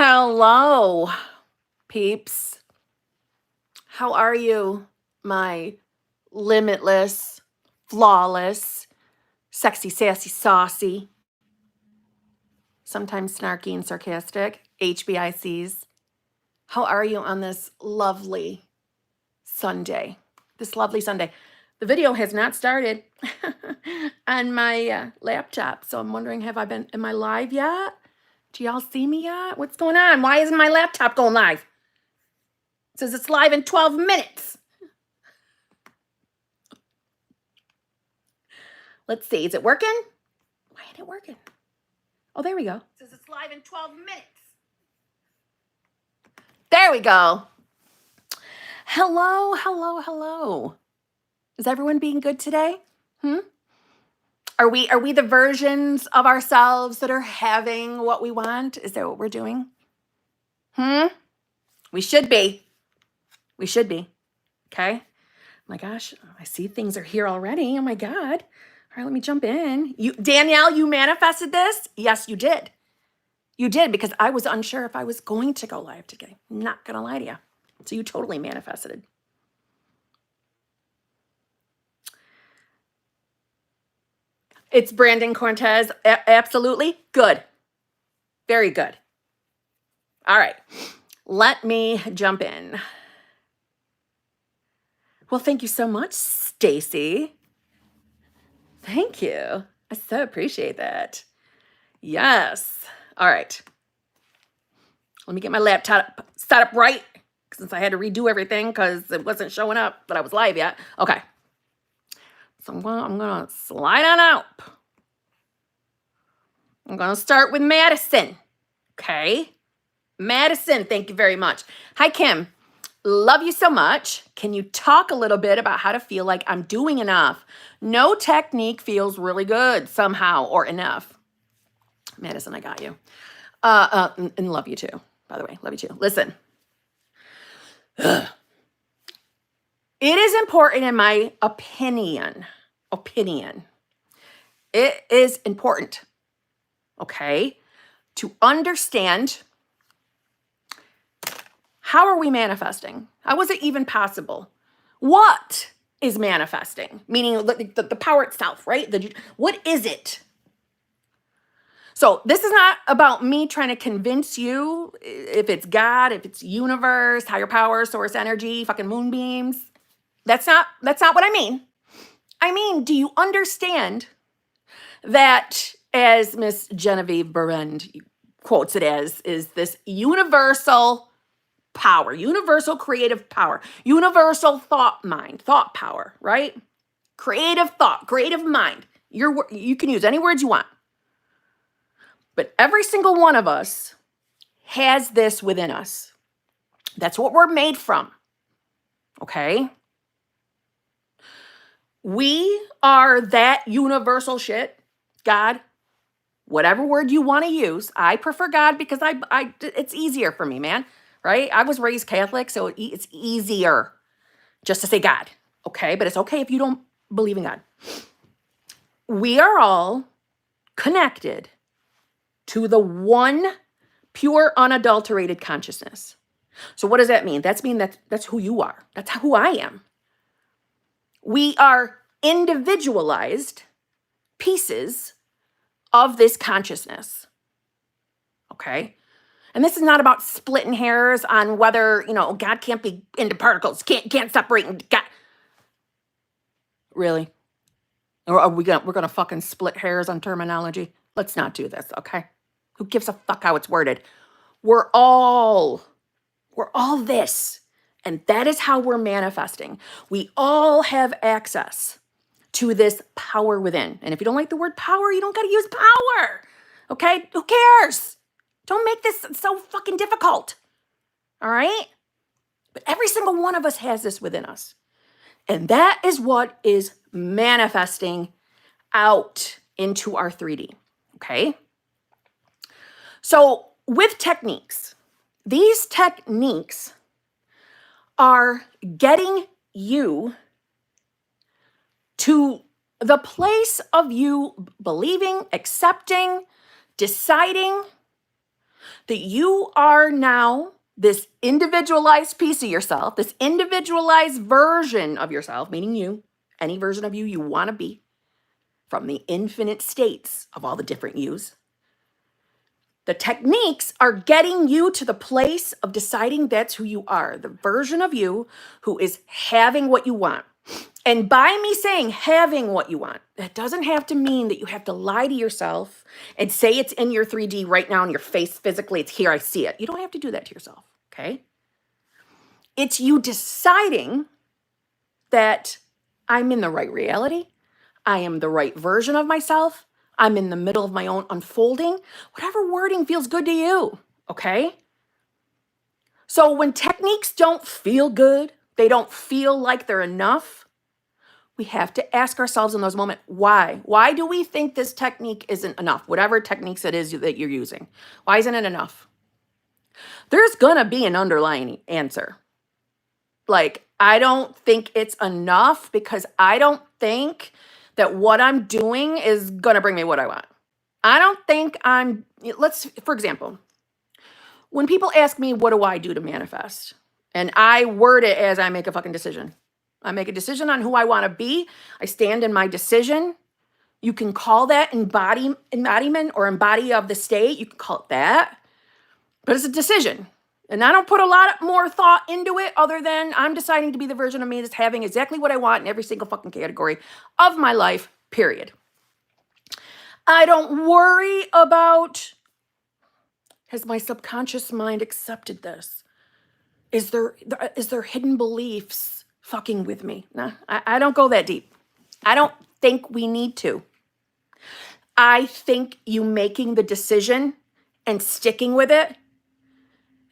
Hello, peeps. How are you, my limitless, flawless, sexy, sassy, saucy, sometimes snarky and sarcastic HBICs? How are you on this lovely Sunday? This lovely Sunday. The video has not started on my laptop, so I'm wondering, am I live yet? Do y'all see me yet? What's going on? Why isn't my laptop going live? It says it's live in 12 minutes. Let's see. Is it working? Why ain't it working? Oh, there we go. It says it's live in 12 minutes. There we go. Hello, hello, hello. Is everyone being good today? Are we the versions of ourselves that are having what we want? Is that what we're doing? We should be. We should be. Okay. Oh my gosh, I see things are here already. Oh my God. All right, let me jump in. Danielle, you manifested this? Yes, you did. You did, because I was unsure if I was going to go live today. I'm not going to lie to you. So you totally manifested it. It's Brandon Cortez. Absolutely. Good. Very good. All right. Let me jump in. Well, thank you so much, Stacy. Thank you. I so appreciate that. Yes. All right. Let me get my laptop set up right, since I had to redo everything because it wasn't showing up that I was live yet. Okay. So I'm gonna slide on up. I'm gonna start with Madison. Okay. Madison, thank you very much. Hi, Kim. Love you so much. Can you talk a little bit about how to feel like I'm doing enough? No technique feels really good somehow or enough. Madison, I got you. And love you too, by the way. Love you too. Listen. It is important, in my opinion, it is important, okay, to understand, how are we manifesting? How is it even possible? What is manifesting? Meaning the power itself, right? What is it? So this is not about me trying to convince you if it's God, if it's universe, higher power, source energy, fucking moonbeams. That's not what I mean. I mean, do you understand that, as Miss Genevieve Berend quotes it as, is this universal power, universal creative power, universal thought power, right? Creative thought, creative mind. You can use any words you want. But every single one of us has this within us. That's what we're made from. Okay? We are that universal shit. God, whatever word you want to use. I prefer God because it's easier for me, man. Right? I was raised Catholic, so it's easier just to say God. Okay? But it's okay if you don't believe in God. We are all connected to the one pure, unadulterated consciousness. So what does that mean? That's who you are. That's who I am. We are individualized pieces of this consciousness. Okay? And this is not about splitting hairs on whether, God can't be into particles, can't separate God. Really? Or are we're gonna fucking split hairs on terminology? Let's not do this, okay? Who gives a fuck how it's worded? We're all this. And that is how we're manifesting. We all have access to this power within. And if you don't like the word power, you don't got to use power. Okay? Who cares? Don't make this so fucking difficult. All right? But every single one of us has this within us. And that is what is manifesting out into our 3D. Okay? So with techniques, these techniques are getting you to the place of you believing, accepting, deciding that you are now this individualized piece of yourself, this individualized version of yourself, meaning you, any version of you you want to be, from the infinite states of all the different yous. The techniques are getting you to the place of deciding that's who you are, the version of you who is having what you want. And by me saying having what you want, that doesn't have to mean that you have to lie to yourself and say it's in your 3D right now in your face physically. It's here, I see it. You don't have to do that to yourself, okay? It's you deciding that I'm in the right reality. I am the right version of myself. I'm in the middle of my own unfolding. Whatever wording feels good to you, okay? So when techniques don't feel good, they don't feel like they're enough, we have to ask ourselves in those moments, why? Why do we think this technique isn't enough? Whatever techniques it is that you're using. Why isn't it enough? There's gonna be an underlying answer. Like, I don't think it's enough because I don't think that what I'm doing is gonna bring me what I want. I don't think for example, when people ask me, what do I do to manifest? And I word it as I make a fucking decision. I make a decision on who I want to be. I stand in my decision. You can call that embodiment or embody of the state. You can call it that. But it's a decision. And I don't put a lot more thought into it other than I'm deciding to be the version of me that's having exactly what I want in every single fucking category of my life, period. I don't worry about, has my subconscious mind accepted this? Is there hidden beliefs fucking with me? Nah, I don't go that deep. I don't think we need to. I think you making the decision and sticking with it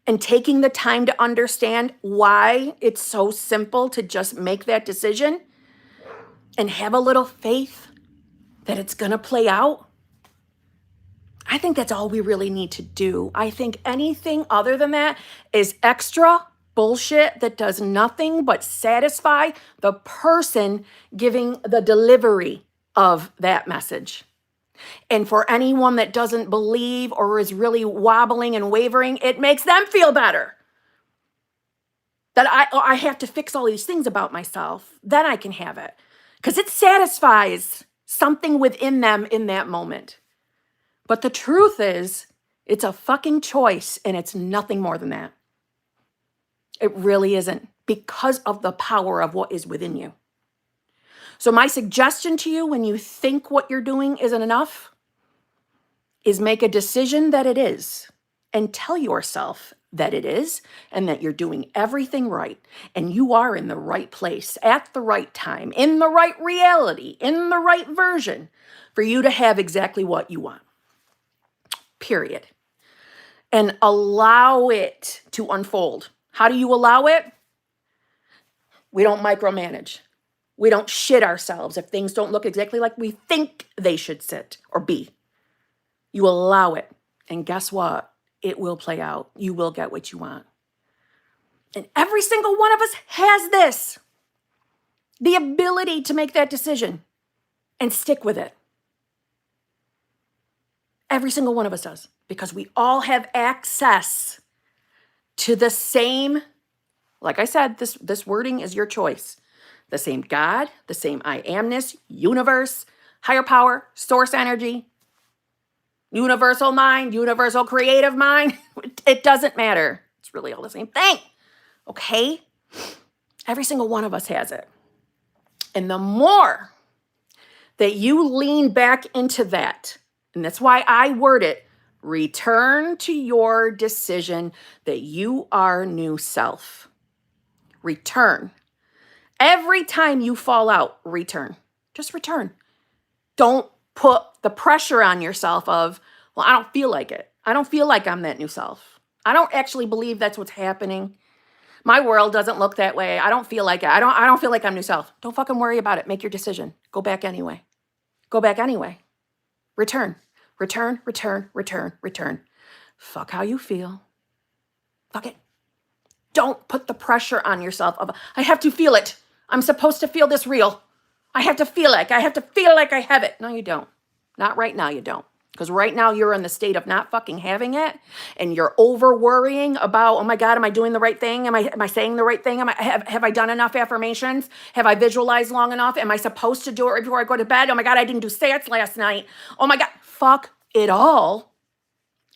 and taking the time to understand why it's so simple to just make that decision and have a little faith that it's going to play out. I think that's all we really need to do. I think anything other than that is extra bullshit that does nothing but satisfy the person giving the delivery of that message. And for anyone that doesn't believe or is really wobbling and wavering, it makes them feel better. That I have to fix all these things about myself, then I can have it. Because it satisfies something within them in that moment. But the truth is, it's a fucking choice and it's nothing more than that. It really isn't, because of the power of what is within you. So my suggestion to you when you think what you're doing isn't enough is make a decision that it is and tell yourself that it is and that you're doing everything right and you are in the right place at the right time, in the right reality, in the right version for you to have exactly what you want. Period. And allow it to unfold. How do you allow it? We don't micromanage. We don't shit ourselves if things don't look exactly like we think they should sit or be. You allow it. And guess what? It will play out. You will get what you want. And every single one of us has this. The ability to make that decision and stick with it. Every single one of us does. Because we all have access to the same, like I said, this wording is your choice. The same God, the same I amness, universe, higher power, source energy, universal mind, universal creative mind. It doesn't matter. It's really all the same thing. Okay? Every single one of us has it. And the more that you lean back into that, and that's why I word it, return to your decision that you are new self. Return. Every time you fall out, return. Just return. Don't put the pressure on yourself of, well, I don't feel like it. I don't feel like I'm that new self. I don't actually believe that's what's happening. My world doesn't look that way. I don't feel like it. I don't feel like I'm new self. Don't fucking worry about it. Make your decision. Go back anyway. Go back anyway. Return. Return, return, return, return. Fuck how you feel. Fuck it. Don't put the pressure on yourself of, I have to feel it. I'm supposed to feel this real. I have to feel like I have it. No, you don't. Not right now, you don't. Because right now you're in the state of not fucking having it, and you're over worrying about, oh my God, am I doing the right thing? Am I saying the right thing? Have I done enough affirmations? Have I visualized long enough? Am I supposed to do it right before I go to bed? Oh my God, I didn't do stats last night. Oh my God, fuck it all.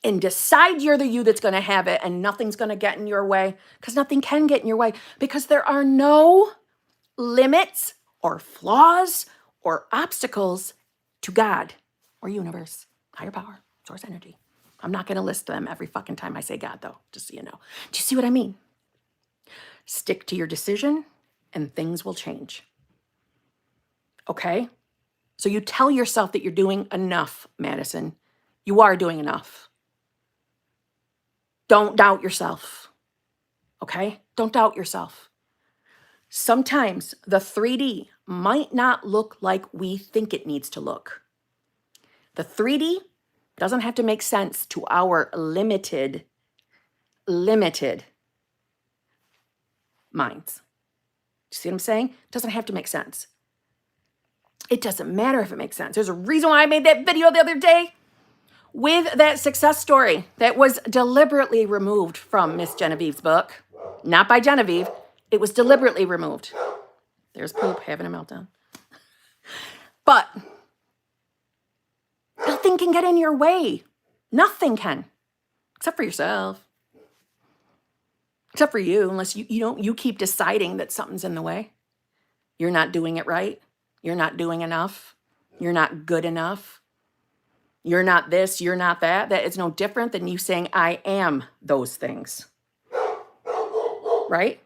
And decide you're the you that's going to have it, and nothing's going to get in your way, because nothing can get in your way, because there are no limits or flaws or obstacles to God or universe. Higher power, source energy. I'm not going to list them every fucking time I say God, though, just so you know. Do you see what I mean? Stick to your decision and things will change. Okay? So you tell yourself that you're doing enough, Madison. You are doing enough. Don't doubt yourself. Okay? Don't doubt yourself. Sometimes the 3D might not look like we think it needs to look. The 3D doesn't have to make sense to our limited minds. You see what I'm saying? It doesn't have to make sense. It doesn't matter if it makes sense. There's a reason why I made that video the other day with that success story that was deliberately removed from Miss Genevieve's book. Not by Genevieve. It was deliberately removed. There's Poop having a meltdown. But nothing can get in your way. Nothing can. Except for yourself. Except for you, unless you keep deciding that something's in the way. You're not doing it right. You're not doing enough. You're not good enough. You're not this, you're not that. That is no different than you saying, I am those things. Right?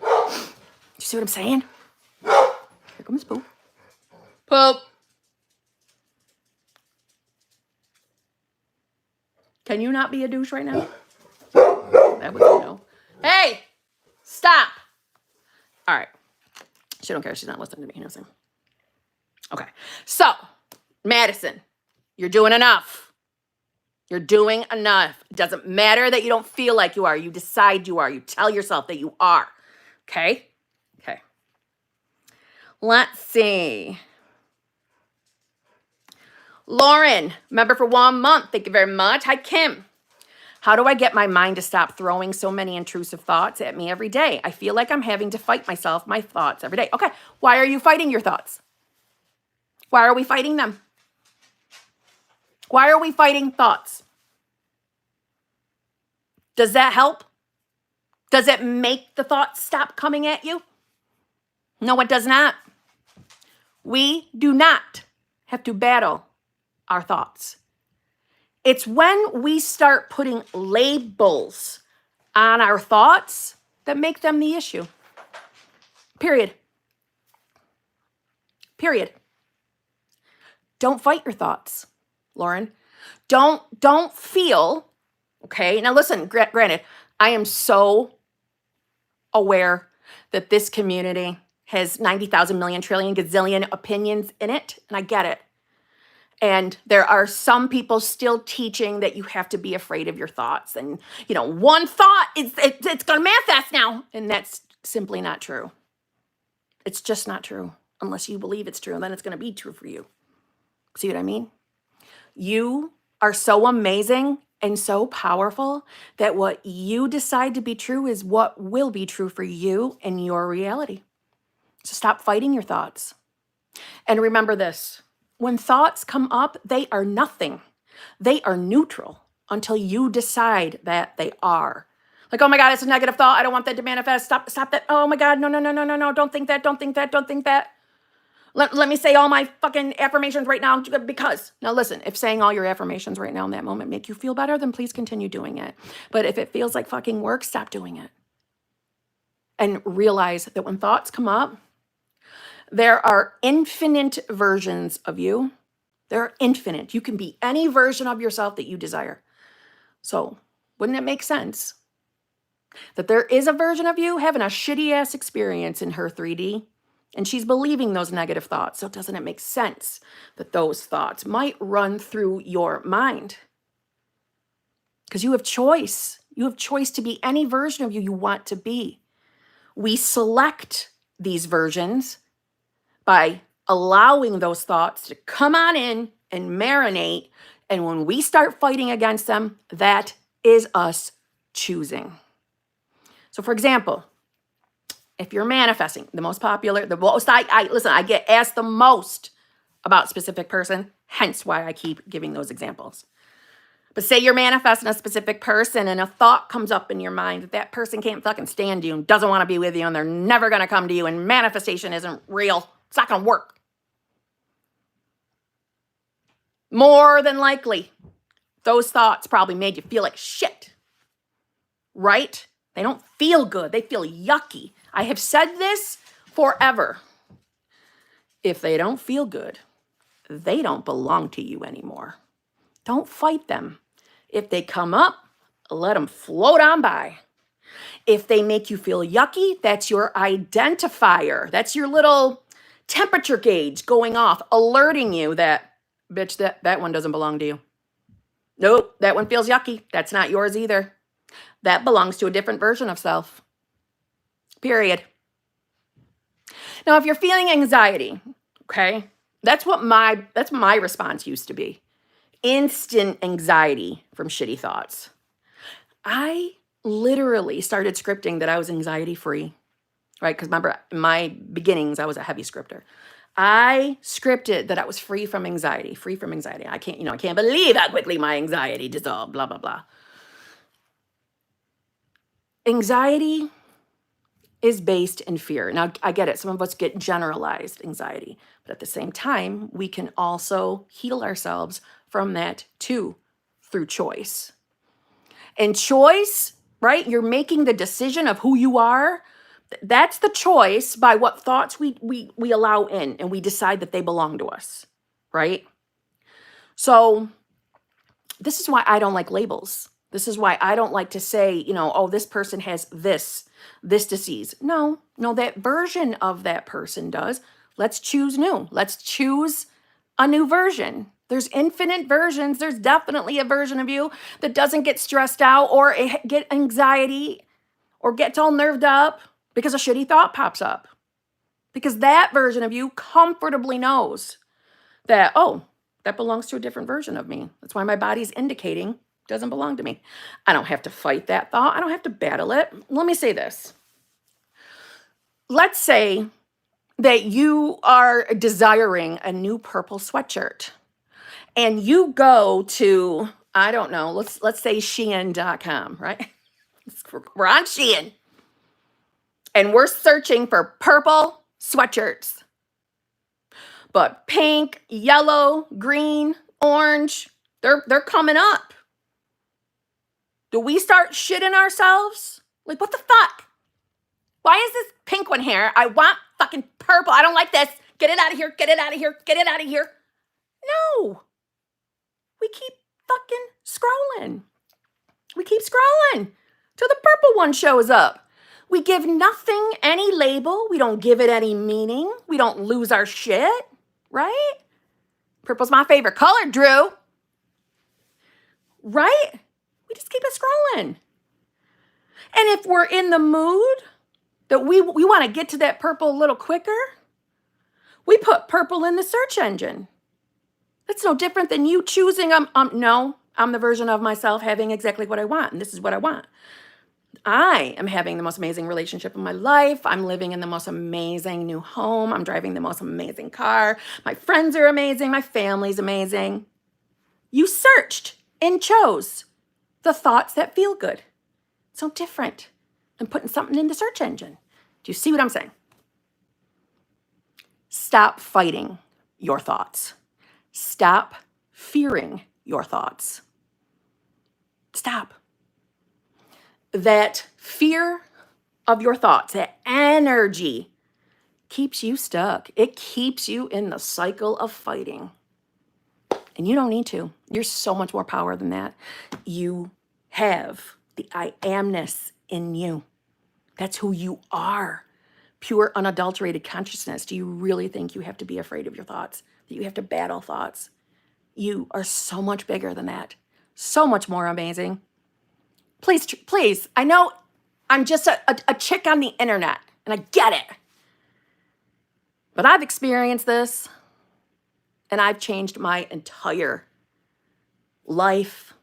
You see what I'm saying? Here comes Poop. Poop. Can you not be a douche right now? That was a no. Hey! Stop! All right. She don't care. She's not listening to me. You know what I'm saying? Okay. So, Madison, you're doing enough. You're doing enough. It doesn't matter that you don't feel like you are. You decide you are. You tell yourself that you are. Okay? Okay. Let's see. Lauren, member for 1 month. Thank you very much. Hi, Kim. How do I get my mind to stop throwing so many intrusive thoughts at me every day? I feel like I'm having to fight my thoughts every day. Okay, why are you fighting your thoughts? Why are we fighting them? Why are we fighting thoughts? Does that help? Does it make the thoughts stop coming at you? No, it does not. We do not have to battle our thoughts. It's when we start putting labels on our thoughts that make them the issue. Period. Period. Don't fight your thoughts, Lauren. Don't feel, okay? Now listen, granted, I am so aware that this community has 90,000 million trillion gazillion opinions in it, and I get it. And there are some people still teaching that you have to be afraid of your thoughts. And, one thought, it's going to manifest now. And that's simply not true. It's just not true. Unless you believe it's true, and then it's going to be true for you. See what I mean? You are so amazing and so powerful that what you decide to be true is what will be true for you and your reality. So stop fighting your thoughts. And remember this. When thoughts come up, they are nothing. They are neutral until you decide that they are. Like, oh my God, it's a negative thought. I don't want that to manifest. Stop that. Oh my God, no. Don't think that. Don't think that. Let me say all my fucking affirmations right now because. Now listen, if saying all your affirmations right now in that moment make you feel better, then please continue doing it. But if it feels like fucking work, stop doing it. And realize that when thoughts come up, there are infinite versions of you. They're infinite. You can be any version of yourself that you desire. So wouldn't it make sense that there is a version of you having a shitty ass experience in her 3D and she's believing those negative thoughts? So doesn't it make sense that those thoughts might run through your mind? Because you have choice. You have choice to be any version of you want to be. We select these versions by allowing those thoughts to come on in and marinate. And when we start fighting against them, that is us choosing. So for example, if you're manifesting, the most popular, the most, I get asked the most about specific person, hence why I keep giving those examples. But say you're manifesting a specific person and a thought comes up in your mind that that person can't fucking stand you and doesn't want to be with you and they're never going to come to you and manifestation isn't real. It's not going to work. More than likely, those thoughts probably made you feel like shit, right? They don't feel good. They feel yucky. I have said this forever. If they don't feel good, they don't belong to you anymore. Don't fight them. If they come up, let them float on by. If they make you feel yucky, that's your identifier. That's your little temperature gauge going off, alerting you that, bitch, that one doesn't belong to you. Nope, that one feels yucky. That's not yours either. That belongs to a different version of self. Period. Now, if you're feeling anxiety, okay, that's what my response used to be. Instant anxiety from shitty thoughts. I literally started scripting that I was anxiety free, right? Because remember, in my beginnings, I was a heavy scripter. I scripted that I was free from anxiety. I can't believe how quickly my anxiety dissolved, blah, blah, blah. Anxiety is based in fear. Now, I get it. Some of us get generalized anxiety, but at the same time, we can also heal ourselves from that too through choice. And choice, right? You're making the decision of who you are. That's the choice by what thoughts we allow in and we decide that they belong to us, right? So this is why I don't like labels. This is why I don't like to say, oh, this person has this disease. No, that version of that person does. Let's choose new. Let's choose a new version. There's infinite versions. There's definitely a version of you that doesn't get stressed out or get anxiety or gets all nerved up because a shitty thought pops up. Because that version of you comfortably knows that, oh, that belongs to a different version of me. That's why my body's indicating it doesn't belong to me. I don't have to fight that thought. I don't have to battle it. Let me say this. Let's say that you are desiring a new purple sweatshirt and you go to, I don't know, let's say Shein.com, right? We're on Shein and we're searching for purple sweatshirts. But pink, yellow, green, orange, they're coming up. Do we start shitting ourselves? Like, what the fuck? Why is this pink one here? I want fucking purple. I don't like this. Get it out of here. Get it out of here. Get it out of here. No. We keep fucking scrolling. We keep scrolling till the purple one shows up. We give nothing any label. We don't give it any meaning. We don't lose our shit, right? Purple's my favorite color, Drew. Right? We just keep it scrolling. And if we're in the mood that we want to get to that purple a little quicker, we put purple in the search engine. That's no different than you choosing, no, I'm the version of myself having exactly what I want, and this is what I want. I am having the most amazing relationship of my life. I'm living in the most amazing new home. I'm driving the most amazing car. My friends are amazing. My family's amazing. You searched and chose the thoughts that feel good. It's no different than putting something in the search engine. Do you see what I'm saying? Stop fighting your thoughts. Stop fearing your thoughts. Stop. That fear of your thoughts, that energy keeps you stuck. It keeps you in the cycle of fighting. And you don't need to. You're so much more power than that. You have the I amness in you. That's who you are. Pure, unadulterated consciousness. Do you really think you have to be afraid of your thoughts? That you have to battle thoughts? You are so much bigger than that. So much more amazing. Please, I know I'm just a chick on the internet, and I get it. But I've experienced this, And I've changed my entire life,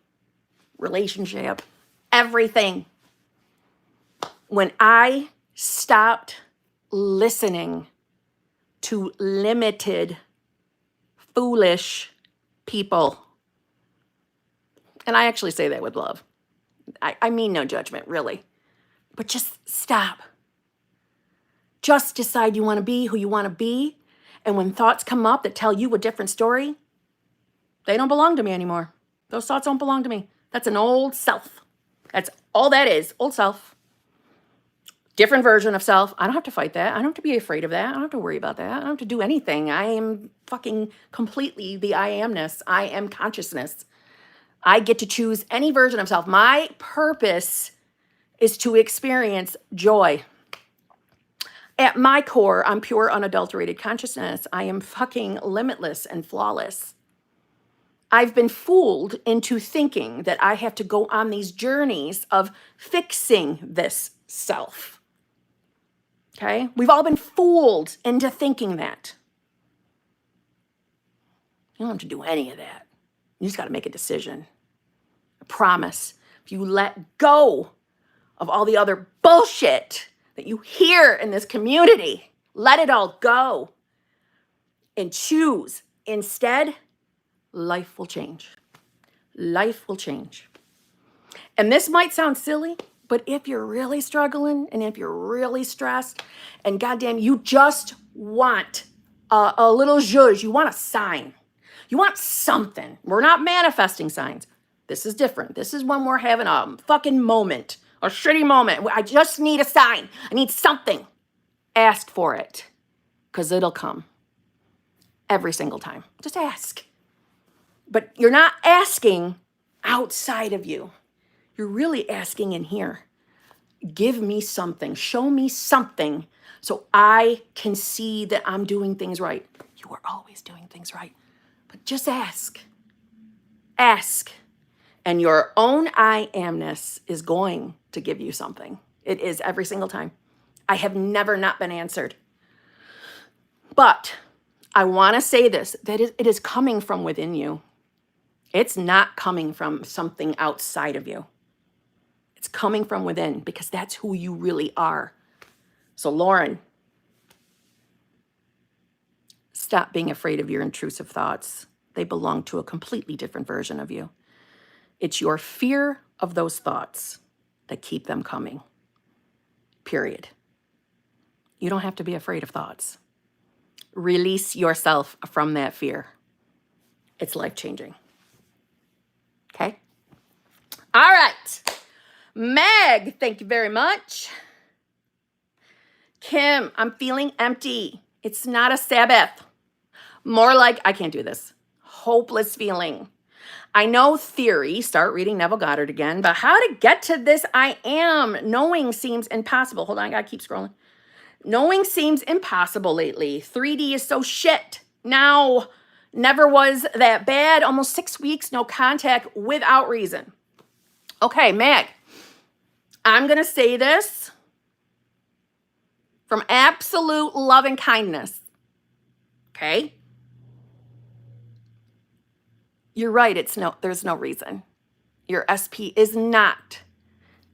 relationship, everything. When I stopped listening to limited, foolish people. And I actually say that with love. I mean no judgment, really. But just stop. Just decide you want to be who you want to be. And when thoughts come up that tell you a different story, they don't belong to me anymore. Those thoughts don't belong to me. That's an old self. That's all that is, old self. Different version of self. I don't have to fight that. I don't have to be afraid of that. I don't have to worry about that. I don't have to do anything. I am fucking completely the I amness. I am consciousness. I get to choose any version of self. My purpose is to experience joy. At my core, I'm pure, unadulterated consciousness. I am fucking limitless and flawless. I've been fooled into thinking that I have to go on these journeys of fixing this self. Okay? We've all been fooled into thinking that. You don't have to do any of that. You just got to make a decision. I promise. If you let go of all the other bullshit that you hear in this community, let it all go and choose. Instead, life will change. Life will change. And this might sound silly, but if you're really struggling and if you're really stressed and goddamn, you just want a little zhuzh, you want a sign. You want something. We're not manifesting signs. This is different. This is when we're having a fucking moment, a shitty moment. I just need a sign. I need something. Ask for it, because it'll come every single time. Just ask. But you're not asking outside of you. You're really asking in here. Give me something. Show me something so I can see that I'm doing things right. You are always doing things right. But just ask. Ask. And your own I amness is going to give you something. It is every single time. I have never not been answered. But I want to say this, that it is coming from within you. It's not coming from something outside of you. It's coming from within, because that's who you really are. So Lauren, stop being afraid of your intrusive thoughts. They belong to a completely different version of you. It's your fear of those thoughts that keep them coming. Period. You don't have to be afraid of thoughts. Release yourself from that fear. It's life-changing. Okay? All right. Meg, thank you very much. Kim, I'm feeling empty. It's not a Sabbath. More like, I can't do this. Hopeless feeling. I know theory, start reading Neville Goddard again, but how to get to this I am, knowing seems impossible. Hold on, I gotta keep scrolling. Knowing seems impossible lately. 3D is so shit. Now, never was that bad. Almost 6 weeks, no contact without reason. Okay, Meg, I'm gonna say this from absolute love and kindness. Okay? You're right, there's no reason. Your SP is not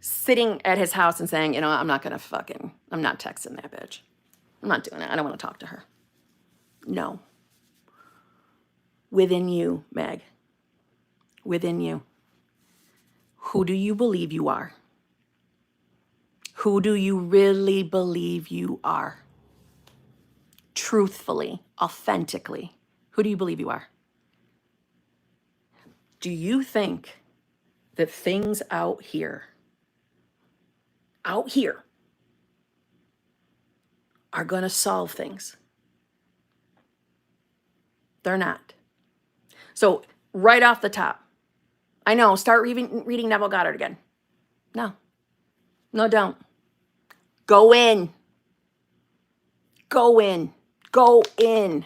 sitting at his house and saying, I'm not texting that bitch. I'm not doing it. I don't want to talk to her. No. Within you, Meg. Within you. Who do you believe you are? Who do you really believe you are? Truthfully, authentically. Who do you believe you are? Do you think that things out here, are going to solve things? They're not. So right off the top, I know, start reading Neville Goddard again. No, don't. Go in. Go in. Go in.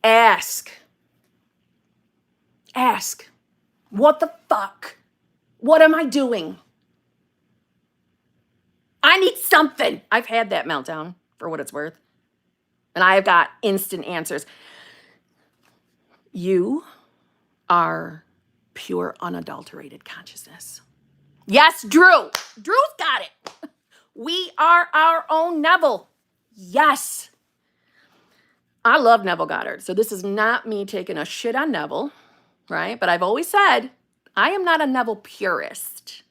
Ask. What the fuck? What am I doing? I need something. I've had that meltdown, for what it's worth. And I have got instant answers. You are pure, unadulterated consciousness. Yes, Drew. Drew's got it. We are our own Neville. Yes. I love Neville Goddard. So this is not me taking a shit on Neville, right? But I've always said, I am not a Neville purist.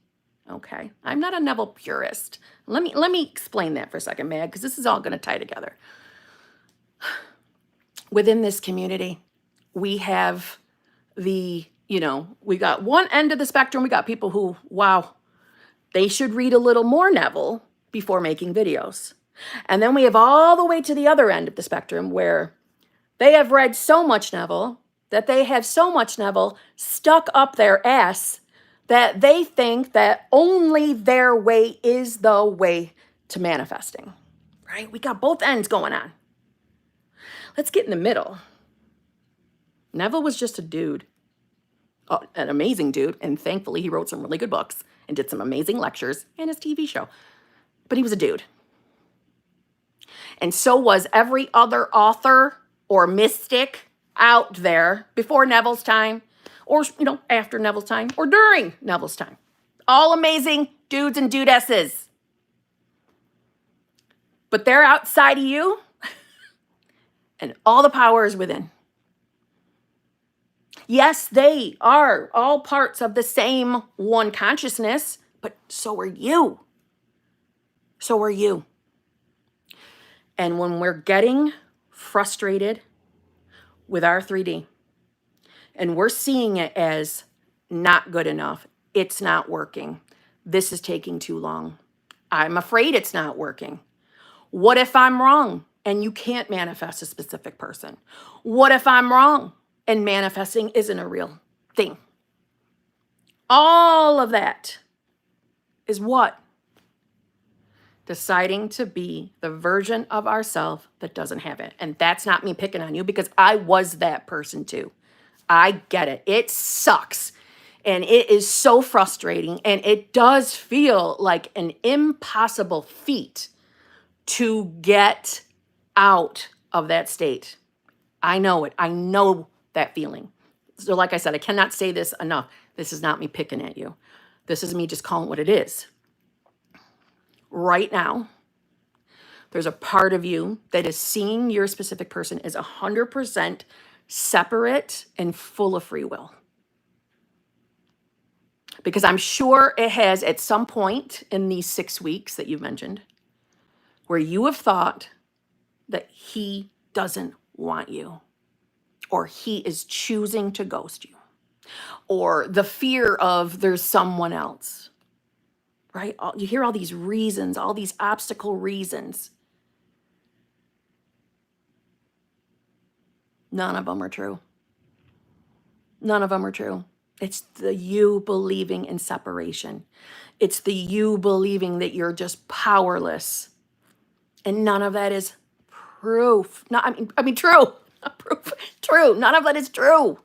Okay? I'm not a Neville purist. Let me explain that for a second, Mag, because this is all going to tie together. Within this community, we have we got one end of the spectrum. We got people who, wow, they should read a little more Neville before making videos. And then we have all the way to the other end of the spectrum where they have read so much Neville that they have so much Neville stuck up their ass that they think that only their way is the way to manifesting, right? We got both ends going on. Let's get in the middle. Neville was just a dude, an amazing dude, and thankfully he wrote some really good books and did some amazing lectures and his TV show. But he was a dude. And so was every other author or mystic out there before Neville's time, or after Neville's time, or during Neville's time. All amazing dudes and dudesses. But they're outside of you, and all the power is within. Yes, they are all parts of the same one consciousness, but so are you. So are you. And when we're getting frustrated with our 3D and we're seeing it as not good enough, it's not working, this is taking too long, I'm afraid it's not working. What if I'm wrong and you can't manifest a specific person? What if I'm wrong and manifesting isn't a real thing? All of that is what? Deciding to be the version of ourselves that doesn't have it. And that's not me picking on you, because I was that person too. I get it. It sucks. And it is so frustrating. And it does feel like an impossible feat to get out of that state. I know it. I know that feeling. So like I said, I cannot say this enough. This is not me picking at you. This is me just calling it what it is. Right now, there's a part of you that is seeing your specific person as 100% separate and full of free will. Because I'm sure it has at some point in these 6 weeks that you've mentioned, where you have thought that he doesn't want you, or he is choosing to ghost you, or the fear of there's someone else. Right? You hear all these reasons, all these obstacle reasons. None of them are true. None of them are true. It's the you believing in separation. It's the you believing that you're just powerless. And none of that is proof. I mean true. Not proof. True. None of that is true.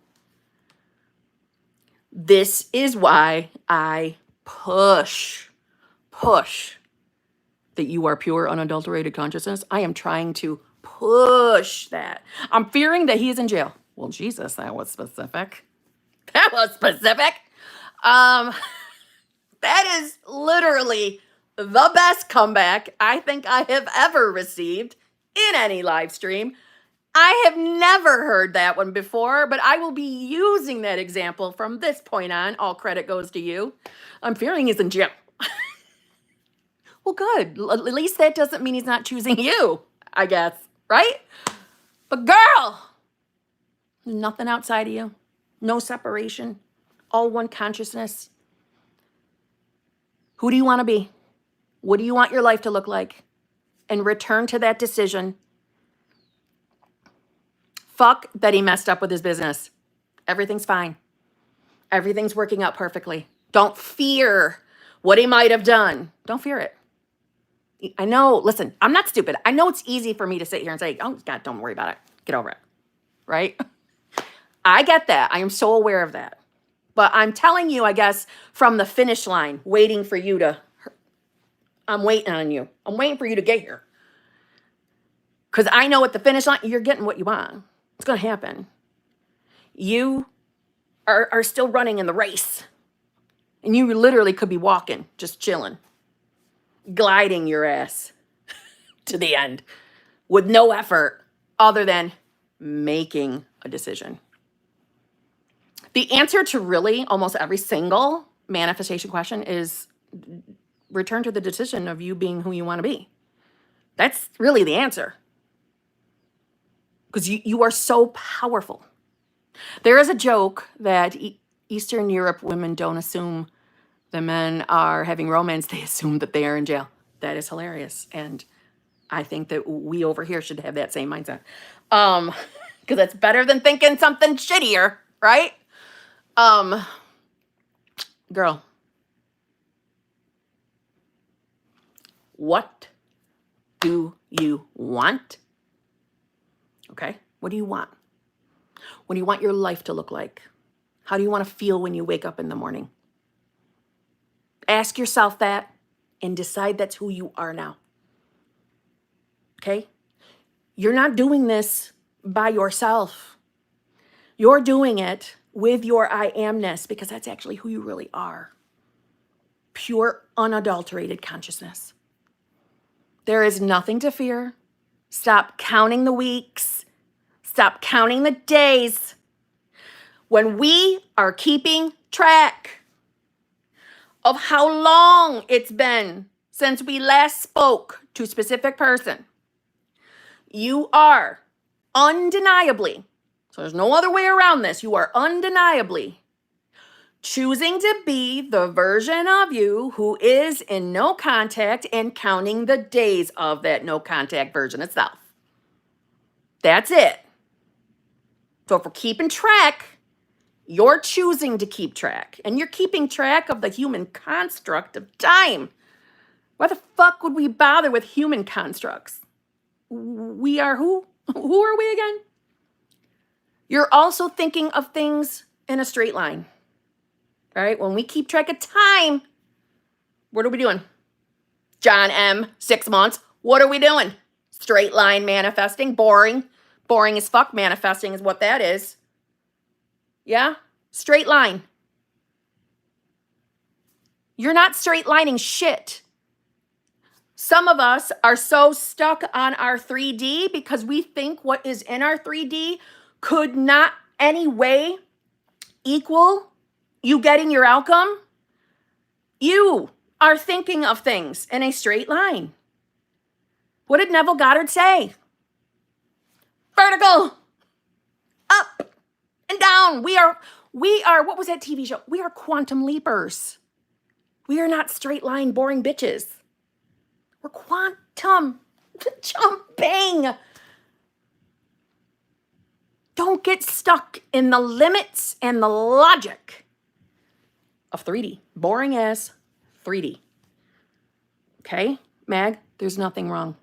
This is why I push that you are pure, unadulterated consciousness. I am trying to push that. I'm fearing that he is in jail. Well, Jesus, that was specific. That was specific. That is literally the best comeback I think I have ever received in any live stream. I have never heard that one before, but I will be using that example from this point on. All credit goes to you. I'm fearing he's in jail. Well, good. At least that doesn't mean he's not choosing you, I guess, right? But girl, nothing outside of you. No separation. All one consciousness. Who do you want to be? What do you want your life to look like? And return to that decision. Fuck that he messed up with his business. Everything's fine. Everything's working out perfectly. Don't fear what he might have done. Don't fear it. I know, listen, I'm not stupid. I know it's easy for me to sit here and say, oh, God, don't worry about it. Get over it, right? I get that. I am so aware of that. But I'm telling you, I guess, from the finish line, waiting for you to, I'm waiting on you. I'm waiting for you to get here. Because I know at the finish line, you're getting what you want. It's going to happen. You are still running in the race. And you literally could be walking, just chilling, gliding your ass to the end with no effort other than making a decision. The answer to really almost every single manifestation question is return to the decision of you being who you want to be. That's really the answer. Because you are so powerful. There is a joke that Eastern Europe women don't assume the men are having romance. They assume that they are in jail. That is hilarious. And I think that we over here should have that same mindset. Because that's better than thinking something shittier, right? Girl, what do you want? Okay, what do you want? What do you want your life to look like? How do you want to feel when you wake up in the morning? Ask yourself that and decide that's who you are now. Okay? You're not doing this by yourself. You're doing it with your I amness because that's actually who you really are. Pure, unadulterated consciousness. There is nothing to fear. Stop counting the weeks. Stop counting the days. When we are keeping track of how long it's been since we last spoke to a specific person, you are undeniably, so there's no other way around this, you are undeniably choosing to be the version of you who is in no contact and counting the days of that no contact version itself. That's it. So if we're keeping track, you're choosing to keep track, and you're keeping track of the human construct of time. Why the fuck would we bother with human constructs? We are who? Who are we again? You're also thinking of things in a straight line, right? When we keep track of time, what are we doing? John M., 6 months. What are we doing? Straight line manifesting, boring. Boring as fuck manifesting is what that is. Yeah? Straight line. You're not straight lining shit. Some of us are so stuck on our 3D because we think what is in our 3D could not any way equal you getting your outcome. You are thinking of things in a straight line. What did Neville Goddard say? Vertical, up and down. We are, what was that TV show? We are quantum leapers. We are not straight line boring bitches. We're quantum jumping. Don't get stuck in the limits and the logic of 3D. Boring as 3D. Okay, Mag, there's nothing wrong.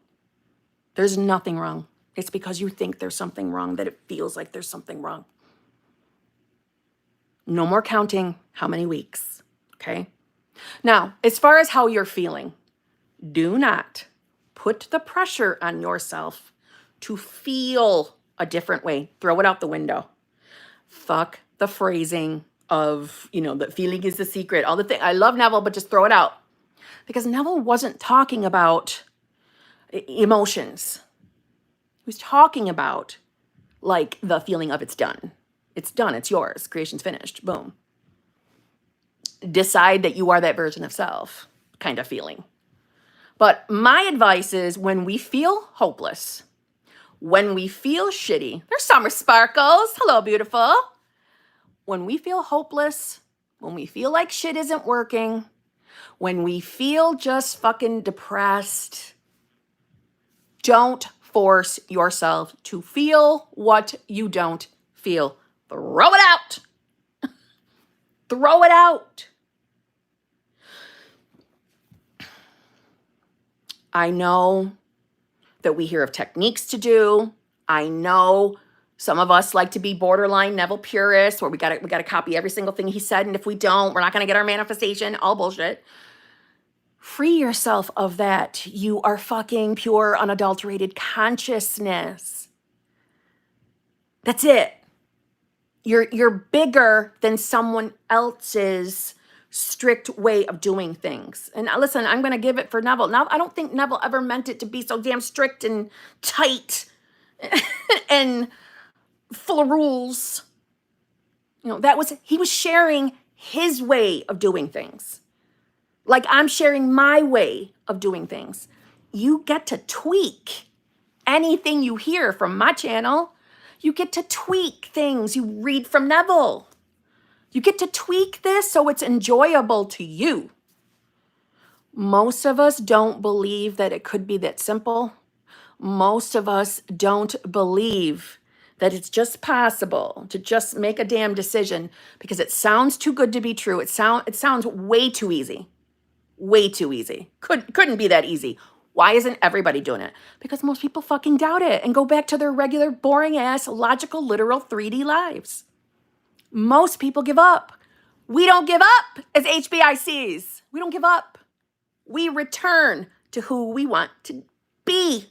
There's nothing wrong. It's because you think there's something wrong that it feels like there's something wrong. No more counting how many weeks, okay? Now, as far as how you're feeling, do not put the pressure on yourself to feel a different way. Throw it out the window. Fuck the phrasing of, the feeling is the secret, all the things. I love Neville, but just throw it out. Because Neville wasn't talking about emotions. He was talking about like the feeling of it's done. It's done, it's yours. Creation's finished, boom. Decide that you are that version of self kind of feeling. But my advice is when we feel hopeless, when we feel shitty, there's summer sparkles. Hello, beautiful. When we feel hopeless, when we feel like shit isn't working, when we feel just fucking depressed, don't force yourself to feel what you don't feel. Throw it out. Throw it out. I know that we hear of techniques to do. I know some of us like to be borderline Neville purists, where we gotta copy every single thing he said, and if we don't, we're not gonna get our manifestation. All bullshit. Free yourself of that. You are fucking pure, unadulterated consciousness. That's it. You're bigger than someone else's strict way of doing things. And listen, I'm going to give it for Neville. Now, I don't think Neville ever meant it to be so damn strict and tight and full of rules. You know, he was sharing his way of doing things. Like I'm sharing my way of doing things. You get to tweak anything you hear from my channel. You get to tweak things you read from Neville. You get to tweak this so it's enjoyable to you. Most of us don't believe that it could be that simple. Most of us don't believe that it's just possible to just make a damn decision because it sounds too good to be true. It sounds way too easy. Way too easy. Couldn't be that easy. Why isn't everybody doing it? Because most people fucking doubt it and go back to their regular, boring ass, logical, literal 3D lives. Most people give up. We don't give up as HBICs. We don't give up. We return to who we want to be.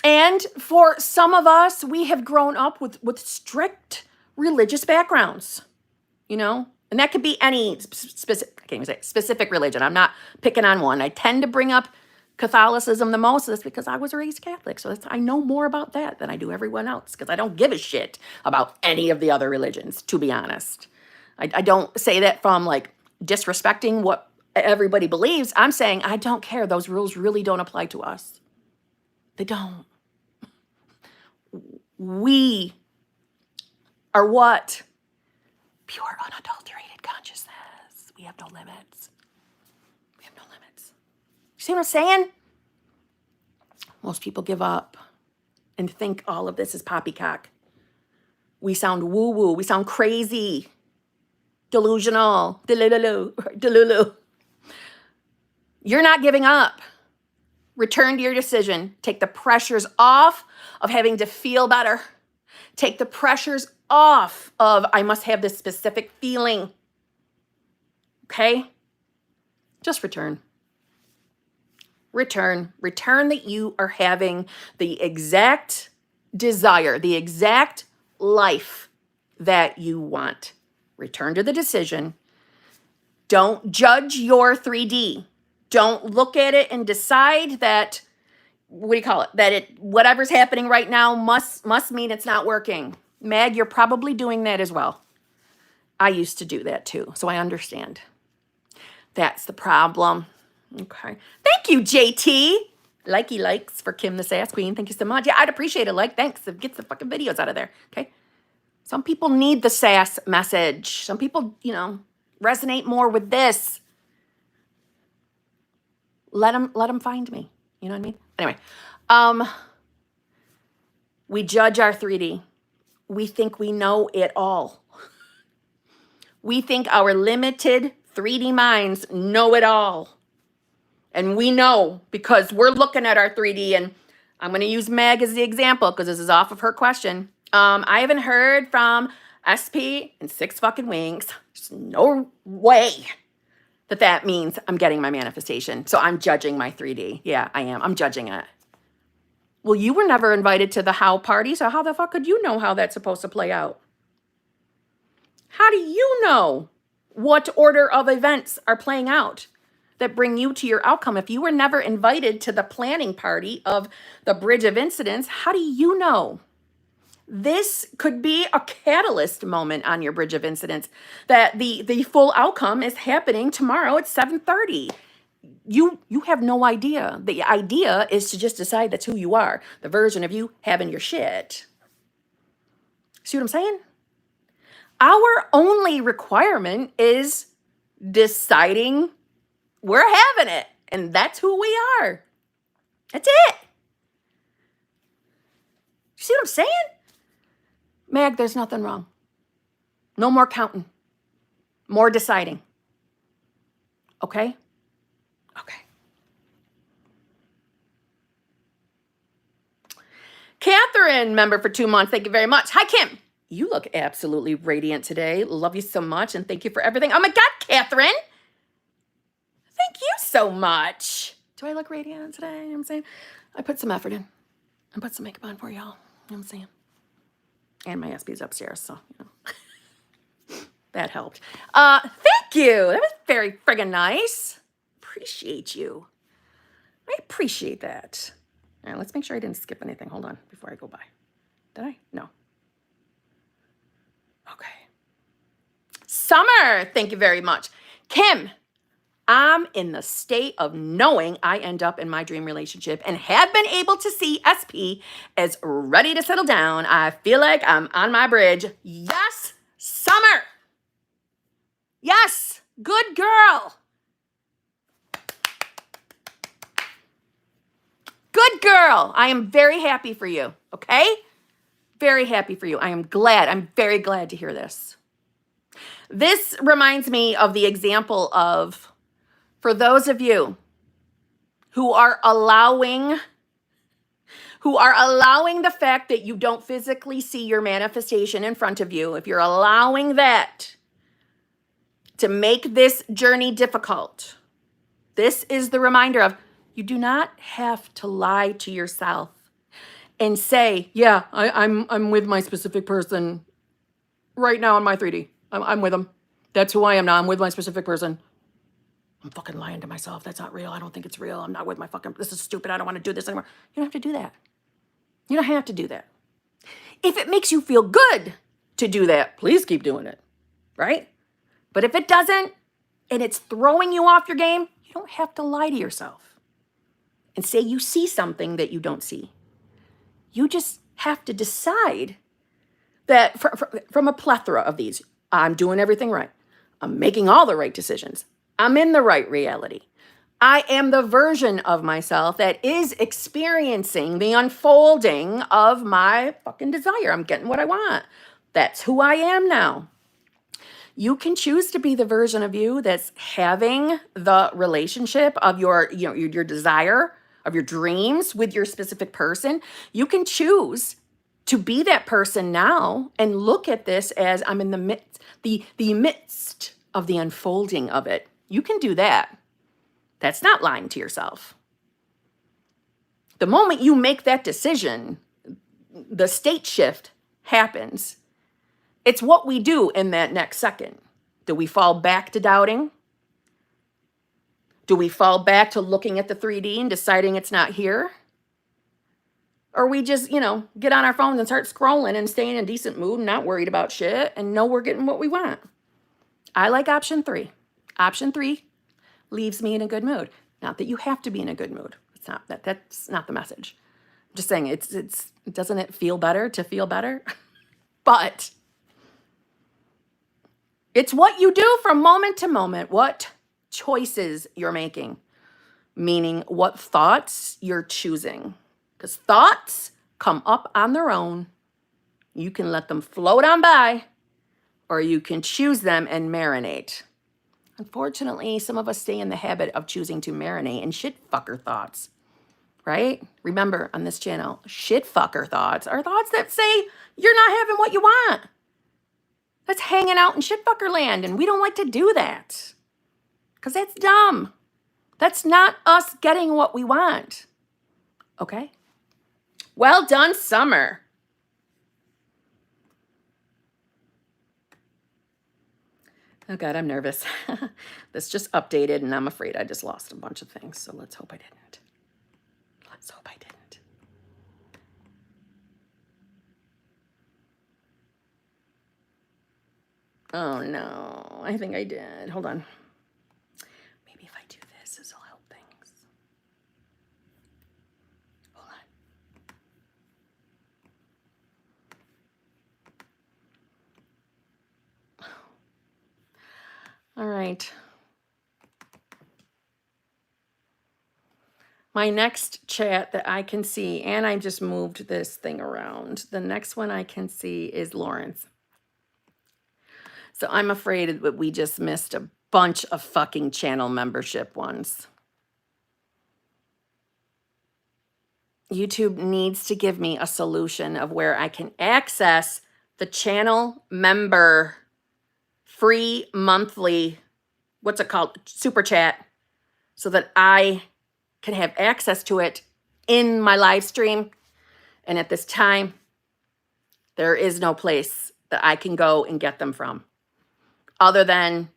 And for some of us, we have grown up with strict religious backgrounds, you know? And that could be any specific religion. I'm not picking on one. I tend to bring up Catholicism the most. That's because I was raised Catholic. So I know more about that than I do everyone else because I don't give a shit about any of the other religions, to be honest. I don't say that from like disrespecting what everybody believes. I'm saying I don't care. Those rules really don't apply to us. They don't. We are what? Pure, unadulterated consciousness. We have no limits. We have no limits. You see what I'm saying? Most people give up and think all of this is poppycock. We sound woo-woo. We sound crazy. Delusional. Delulu. You're not giving up. Return to your decision. Take the pressures off of having to feel better. Take the pressures off of, I must have this specific feeling. Okay? Just return. Return that you are having the exact desire, the exact life that you want. Return to the decision. Don't judge your 3D. Don't look at it and decide that, what do you call it? That whatever's happening right now must mean it's not working. Mag, you're probably doing that as well. I used to do that too, so I understand. That's the problem. Okay. Thank you, JT. Likey likes for Kim the Sass Queen. Thank you so much. Yeah, I'd appreciate a like. Thanks. It gets the fucking videos out of there. Okay. Some people need the sass message. Some people, resonate more with this. Let them find me. You know what I mean? Anyway, we judge our 3D. We think we know it all. We think our limited 3D minds know it all. And we know because we're looking at our 3D, and I'm going to use Meg as the example because this is off of her question. I haven't heard from SP in 6 fucking weeks. There's no way that means I'm getting my manifestation. So I'm judging my 3D. Yeah, I am. I'm judging it. Well, you were never invited to the how party, so how the fuck could you know how that's supposed to play out? How do you know what order of events are playing out that bring you to your outcome? If you were never invited to the planning party of the Bridge of Incidents, how do you know? This could be a catalyst moment on your Bridge of Incidents that the full outcome is happening tomorrow at 7:30. You have no idea. The idea is to just decide that's who you are, the version of you having your shit. See what I'm saying? Our only requirement is deciding we're having it, and that's who we are. That's it. You see what I'm saying? Mag, there's nothing wrong. No more counting. More deciding. Okay? Okay. Catherine, member for 2 months. Thank you very much. Hi, Kim. You look absolutely radiant today. Love you so much, and thank you for everything. Oh my God, Catherine. Thank you so much. Do I look radiant today? You know what I'm saying? I put some effort in. I put some makeup on for y'all. You know what I'm saying? And my SP's upstairs, so, you know, that helped. Thank you. That was very friggin' nice. Appreciate you. I appreciate that. All right, let's make sure I didn't skip anything. Hold on before I go by. Did I? No. Okay. Summer, thank you very much. Kim, I'm in the state of knowing I end up in my dream relationship and have been able to see SP as ready to settle down. I feel like I'm on my bridge. Yes, Summer. Yes, good girl. Good girl. I am very happy for you, okay? Very happy for you. I am glad. I'm very glad to hear this. This reminds me of the example of, for those of you who are allowing the fact that you don't physically see your manifestation in front of you, if you're allowing that to make this journey difficult, this is the reminder of, you do not have to lie to yourself and say, yeah, I'm with my specific person right now in my 3D. I'm with them. That's who I am now. I'm with my specific person. I'm fucking lying to myself. That's not real. I don't think it's real. I'm not with my fucking, this is stupid. I don't want to do this anymore. You don't have to do that. You don't have to do that. If it makes you feel good to do that, please keep doing it, right? But if it doesn't, and it's throwing you off your game, you don't have to lie to yourself and say you see something that you don't see. You just have to decide that from a plethora of these, I'm doing everything right. I'm making all the right decisions. I'm in the right reality. I am the version of myself that is experiencing the unfolding of my fucking desire. I'm getting what I want. That's who I am now. You can choose to be the version of you that's having the relationship of your desire, of your dreams with your specific person. You can choose to be that person now and look at this as I'm in the midst of the unfolding of it. You can do that. That's not lying to yourself. The moment you make that decision, the state shift happens. It's what we do in that next second. Do we fall back to doubting? Do we fall back to looking at the 3D and deciding it's not here? Or we just, get on our phones and start scrolling and stay in a decent mood and not worried about shit and know we're getting what we want. I like option 3. Option 3 leaves me in a good mood. Not that you have to be in a good mood. It's not that's not the message. I'm just saying doesn't it feel better to feel better? But it's what you do from moment to moment, what choices you're making, meaning what thoughts you're choosing. Because thoughts come up on their own. You can let them float on by, or you can choose them and marinate. Unfortunately, some of us stay in the habit of choosing to marinate in shit-fucker thoughts, right? Remember, on this channel, shit-fucker thoughts are thoughts that say you're not having what you want. That's hanging out in shit-fucker land, and we don't like to do that because that's dumb. That's not us getting what we want, okay? Well done, Summer. Oh, God, I'm nervous. This just updated, and I'm afraid I just lost a bunch of things, so let's hope I didn't. Let's hope I didn't. Oh, no. I think I did. Hold on. Maybe if I do this, this will help things. Hold on. All right. My next chat that I can see, and I just moved this thing around. The next one I can see is Lawrence. So I'm afraid that we just missed a bunch of fucking channel membership ones. YouTube needs to give me a solution of where I can access the channel member free monthly, what's it called? Super chat, so that I can have access to it in my live stream. And at this time, There is no place that I can go and get them from other than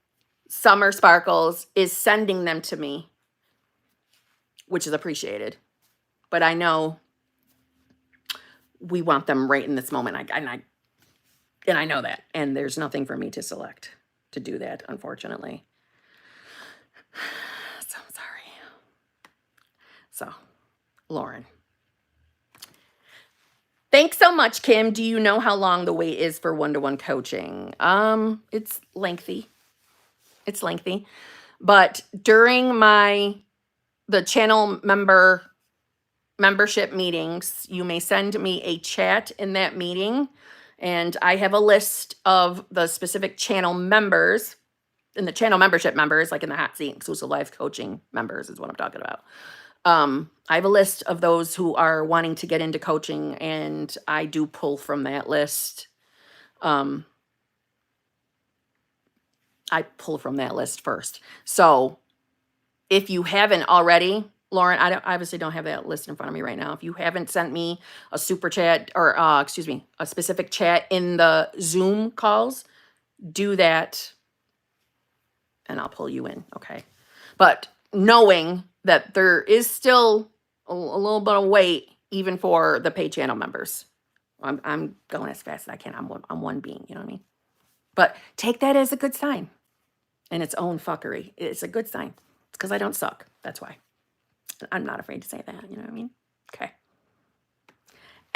Summer Sparkles is sending them to me, which is appreciated. But I know we want them right in this moment. And I know that. And there's nothing for me to select to do that, unfortunately. So sorry. So, Lauren. Thanks so much, Kim. Do you know how long the wait is for one-to-one coaching? It's lengthy. It's lengthy. But during the channel membership meetings, you may send me a chat in that meeting, and I have a list of the specific channel members and the channel membership members, like in the hot seat exclusive live coaching members is what I'm talking about. I have a list of those who are wanting to get into coaching, and I do pull from that list. I pull from that list first. So if you haven't already, Lauren, I obviously don't have that list in front of me right now. If you haven't sent me a super chat or, a specific chat in the Zoom calls, do that and I'll pull you in, okay? But knowing that there is still a little bit of wait even for the paid channel members. I'm going as fast as I can. I'm one being, you know what I mean? But take that as a good sign in its own fuckery. It's a good sign. It's because I don't suck. That's why. I'm not afraid to say that, you know what I mean? Okay.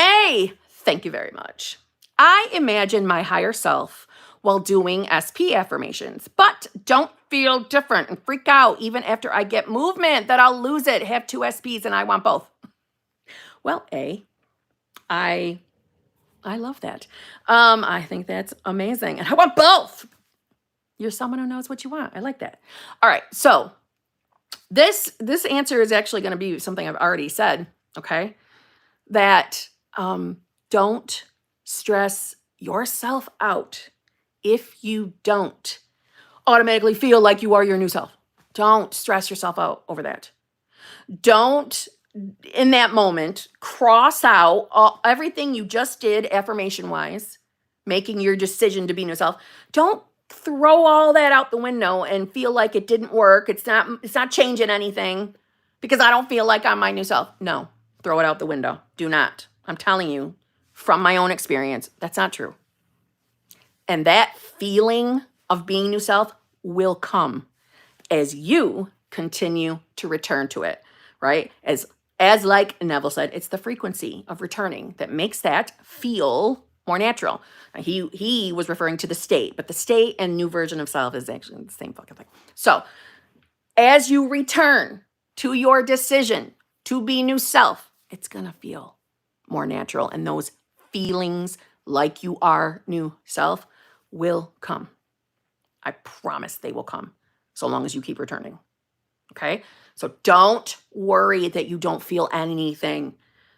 A, thank you very much. I imagine my higher self while doing SP affirmations, but don't feel different and freak out even after I get movement that I'll lose it, have 2 SPs, and I want both. Well, A, I love that. I think that's amazing. And I want both. You're someone who knows what you want. I like that. All right. So this answer is actually going to be something I've already said. Okay. That don't stress yourself out if you don't automatically feel like you are your new self. Don't stress yourself out over that. Don't, in that moment, cross out everything you just did affirmation-wise, making your decision to be new self. Don't throw all that out the window and feel like it didn't work. It's not changing anything because I don't feel like I'm my new self. No, throw it out the window. Do not. I'm telling you from my own experience, that's not true. And that feeling of being new self will come as you continue to return to it, right? As like Neville said, it's the frequency of returning that makes that feel more natural. He was referring to the state, but the state and new version of self is actually the same fucking thing. So as you return to your decision to be new self, it's going to feel more natural. And those feelings like you are new self will come. I promise they will come so long as you keep returning. Okay? So don't worry that you don't feel anything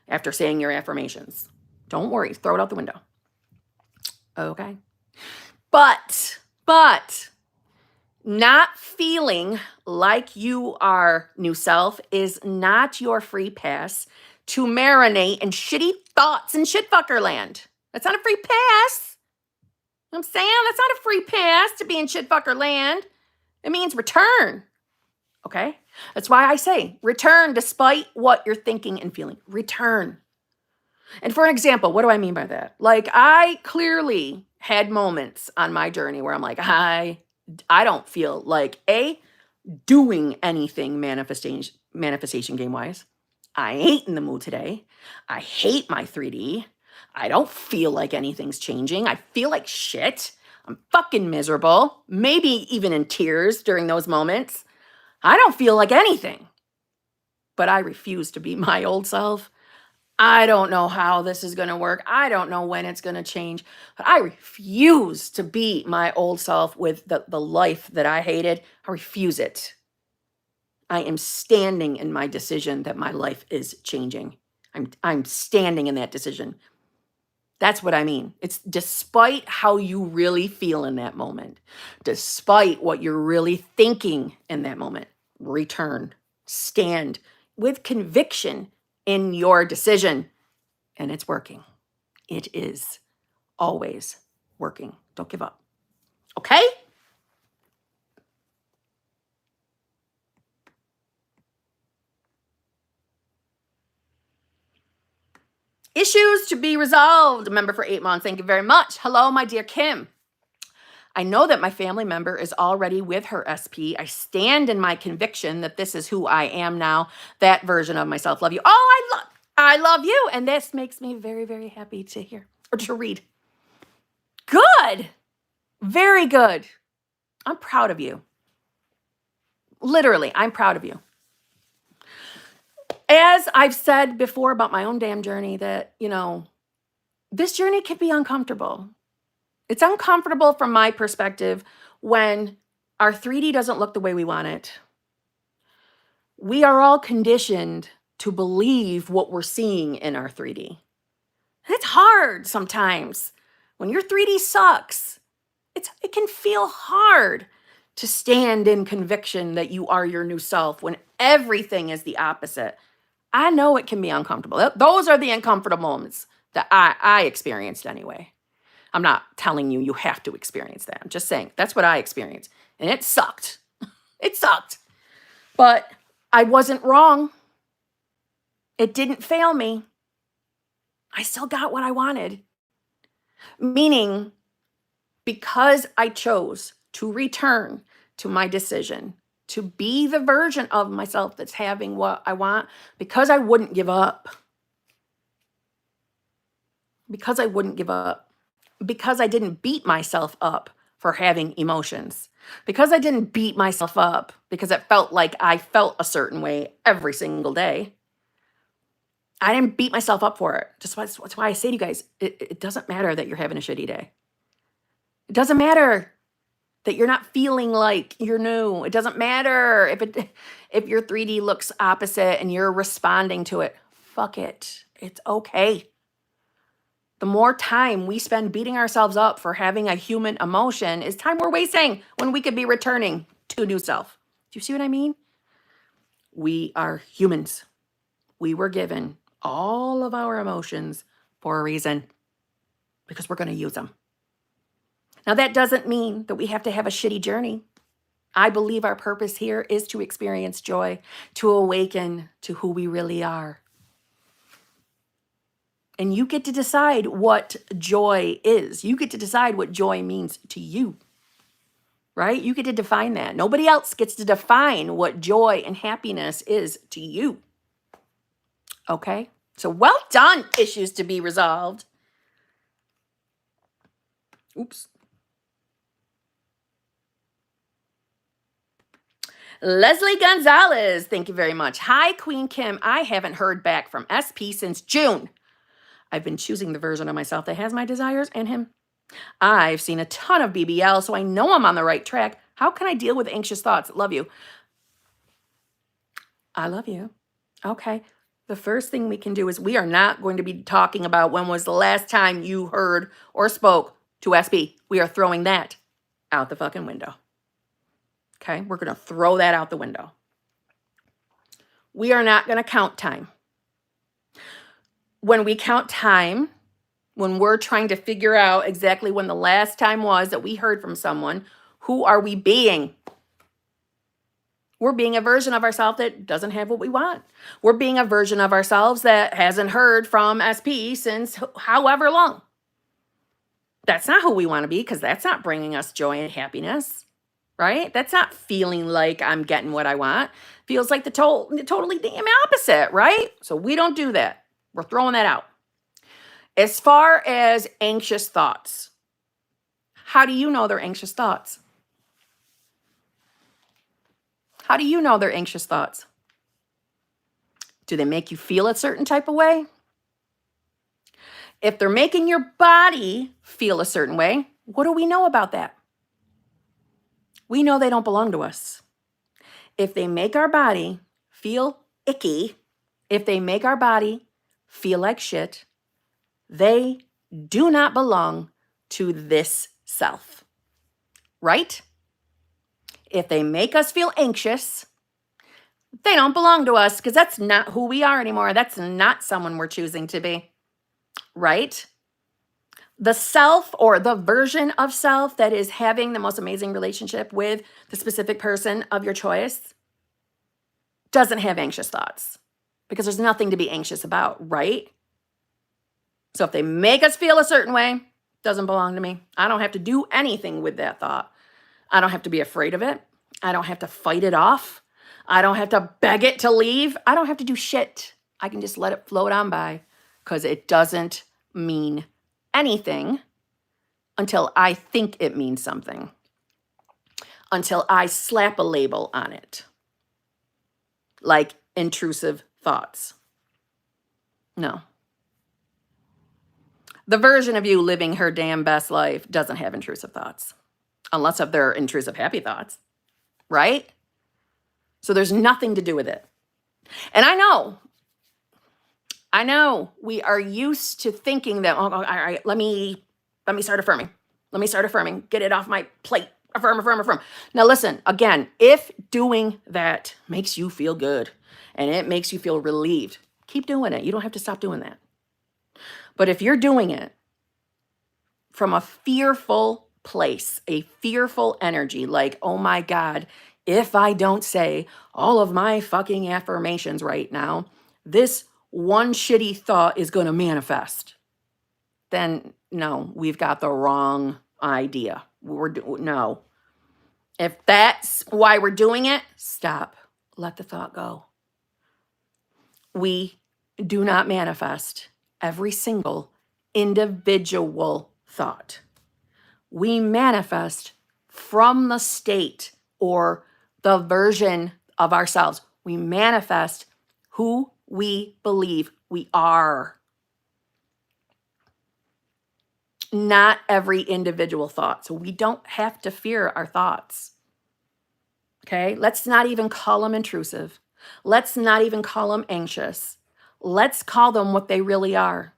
after saying your affirmations. Don't worry. Throw it out the window. Okay? But not feeling like you are new self is not your free pass to marinate in shitty thoughts and shitfucker land. That's not a free pass. You know what I'm saying? That's not a free pass to be in shitfucker land. It means return. Okay? That's why I say return despite what you're thinking and feeling. Return. And for an example, what do I mean by that? Like, I clearly had moments on my journey where I'm like, I don't feel like doing anything manifestation game wise. I ain't in the mood today. I hate my 3D. I don't feel like anything's changing. I feel like shit. I'm fucking miserable. Maybe even in tears during those moments. I don't feel like anything. But I refuse to be my old self. I don't know how this is going to work. I don't know when it's going to change. But I refuse to be my old self with the life that I hated. I refuse it. I am standing in my decision that my life is changing. I'm standing in that decision. That's what I mean. It's despite how you really feel in that moment, despite what you're really thinking in that moment, return, stand with conviction in your decision. And it's working. It is always working. Don't give up. Okay? Issues to be resolved. Member for 8 months. Thank you very much. Hello, my dear Kim. I know that my family member is already with her SP. I stand in my conviction that this is who I am now, that version of myself. Love you. Oh, I love you. And this makes me very, very happy to hear or to read. Good. Very good. I'm proud of you. Literally, I'm proud of you. As I've said before about my own damn journey, that, this journey can be uncomfortable. It's uncomfortable from my perspective when our 3D doesn't look the way we want it. We are all conditioned to believe what we're seeing in our 3D. It's hard sometimes. When your 3D sucks, it can feel hard to stand in conviction that you are your new self when everything is the opposite. I know it can be uncomfortable. Those are the uncomfortable moments that I experienced anyway. I'm not telling you have to experience that. I'm just saying that's what I experienced. And it sucked. It sucked. But I wasn't wrong. It didn't fail me. I still got what I wanted. Meaning, because I chose to return to my decision, to be the version of myself that's having what I want, because I wouldn't give up. Because I wouldn't give up. Because I didn't beat myself up for having emotions. Because I didn't beat myself up because it felt like I felt a certain way every single day. I didn't beat myself up for it. That's why I say to you guys, it doesn't matter that you're having a shitty day. It doesn't matter that you're not feeling like you're new. It doesn't matter if your 3D looks opposite and you're responding to it. Fuck it. It's okay. The more time we spend beating ourselves up for having a human emotion is time we're wasting when we could be returning to a new self. Do you see what I mean? We are humans. We were given all of our emotions for a reason because we're going to use them. Now, that doesn't mean that we have to have a shitty journey. I believe our purpose here is to experience joy, to awaken to who we really are. And you get to decide what joy is. You get to decide what joy means to you, right? You get to define that. Nobody else gets to define what joy and happiness is to you. Okay? So well done, issues to be resolved. Oops. Leslie Gonzalez, thank you very much. Hi, Queen Kim. I haven't heard back from SP since June. I've been choosing the version of myself that has my desires and him. I've seen a ton of BBL, so I know I'm on the right track. How can I deal with anxious thoughts? Love you. I love you. Okay. The first thing we can do is we are not going to be talking about when was the last time you heard or spoke to SP. We are throwing that out the fucking window. Okay? We're going to throw that out the window. We are not going to count time. When we count time, when we're trying to figure out exactly when the last time was that we heard from someone, who are we being? We're being a version of ourselves that doesn't have what we want. We're being a version of ourselves that hasn't heard from SP since however long. That's not who we want to be because that's not bringing us joy and happiness, right? That's not feeling like I'm getting what I want. Feels like the totally damn opposite, right? So we don't do that. We're throwing that out. As far as anxious thoughts, how do you know they're anxious thoughts? How do you know they're anxious thoughts? Do they make you feel a certain type of way? If they're making your body feel a certain way, what do we know about that? We know they don't belong to us. If they make our body feel icky, if they make our body feel like shit, they do not belong to this self, right? If they make us feel anxious, they don't belong to us because that's not who we are anymore. That's not someone we're choosing to be, right? The self or the version of self that is having the most amazing relationship with the specific person of your choice doesn't have anxious thoughts because there's nothing to be anxious about, right? So if they make us feel a certain way, doesn't belong to me. I don't have to do anything with that thought. I don't have to be afraid of it. I don't have to fight it off. I don't have to beg it to leave. I don't have to do shit. I can just let it float on by because it doesn't mean anything until I think it means something, until I slap a label on it, like intrusive thoughts. No. The version of you living her damn best life doesn't have intrusive thoughts, unless if they're intrusive happy thoughts, right? So there's nothing to do with it. And I know we are used to thinking that, oh, all right, let me start affirming. Let me start affirming. Get it off my plate. Affirm, affirm, affirm. Now listen, again, if doing that makes you feel good and it makes you feel relieved, keep doing it. You don't have to stop doing that. But if you're doing it from a fearful place, a fearful energy, like, oh my God, if I don't say all of my fucking affirmations right now, this one shitty thought is going to manifest, then no, we've got the wrong idea. No. If that's why we're doing it, stop. Let the thought go. We do not manifest every single individual thought. We manifest from the state or the version of ourselves. We manifest who we believe we are. Not every individual thought. So we don't have to fear our thoughts. Okay? Let's not even call them intrusive. Let's not even call them anxious. Let's call them what they really are.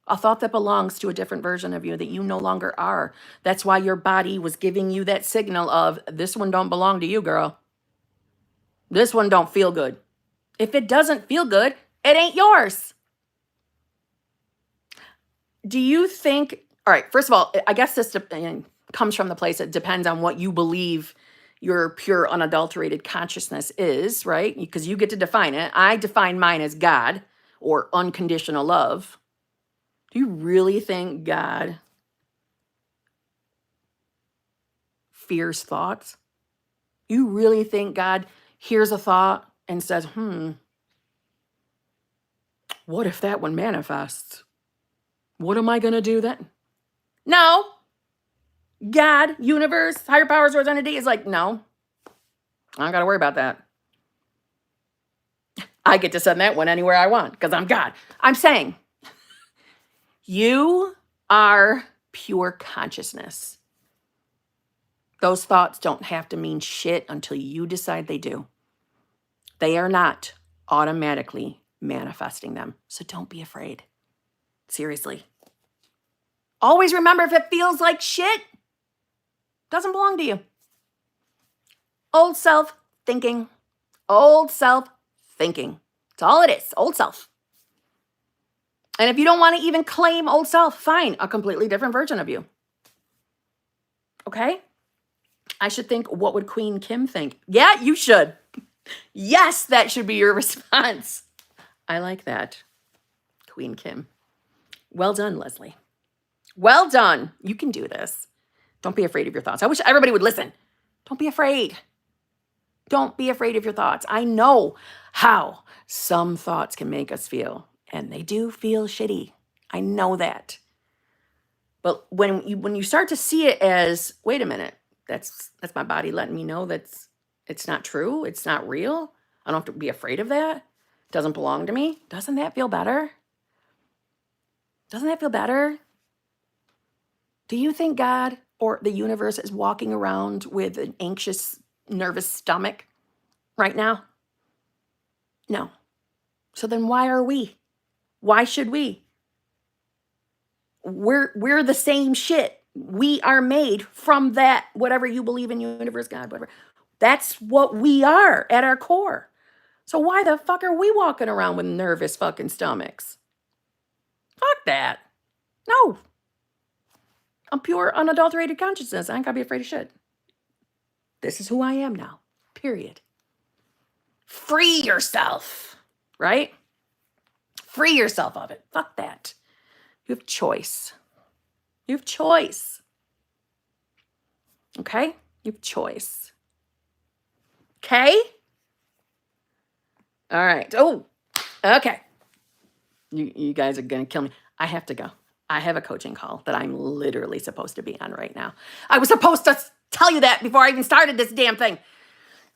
A thought that belongs to a different version of you that you no longer are. That's why your body was giving you that signal of, this one don't belong to you, girl. This one don't feel good. If it doesn't feel good, it ain't yours. Do you think, all right, first of all, I guess this comes from the place it depends on what you believe your pure unadulterated consciousness is, right? Because you get to define it. I define mine as God or unconditional love. Do you really think God fears thoughts? You really think God hears a thought and says, what if that one manifests? What am I going to do then? No. God, universe, higher powers, source entity is like, no, I don't got to worry about that. I get to send that one anywhere I want because I'm God. I'm saying you are pure consciousness. Those thoughts don't have to mean shit until you decide they do. They are not automatically manifesting them. So don't be afraid. Seriously. Always remember, if it feels like shit, doesn't belong to you. Old self thinking. Old self thinking. That's all it is. Old self. And if you don't want to even claim old self, fine. A completely different version of you. Okay? I should think, what would Queen Kim think? Yeah, you should. Yes, that should be your response. I like that. Queen Kim. Well done, Leslie. Well done. You can do this. Don't be afraid of your thoughts. I wish everybody would listen. Don't be afraid. Don't be afraid of your thoughts. I know how some thoughts can make us feel, and they do feel shitty. I know that. But when you start to see it as, wait a minute, that's my body letting me know it's not true, it's not real. I don't have to be afraid of that. It doesn't belong to me. Doesn't that feel better? Doesn't that feel better? Do you think God or the universe is walking around with an anxious, nervous stomach right now? No. So then why are we? Why should we? We're the same shit. We are made from that, whatever you believe in, universe, God, whatever. That's what we are at our core. So why the fuck are we walking around with nervous fucking stomachs? Fuck that. No. I'm pure, unadulterated consciousness. I ain't gotta be afraid of shit. This is who I am now, period. Free yourself, right? Free yourself of it. Fuck that. You have choice. You have choice. Okay? You have choice. Okay? All right. Oh, okay. You guys are going to kill me. I have to go. I have a coaching call that I'm literally supposed to be on right now. I was supposed to tell you that before I even started this damn thing.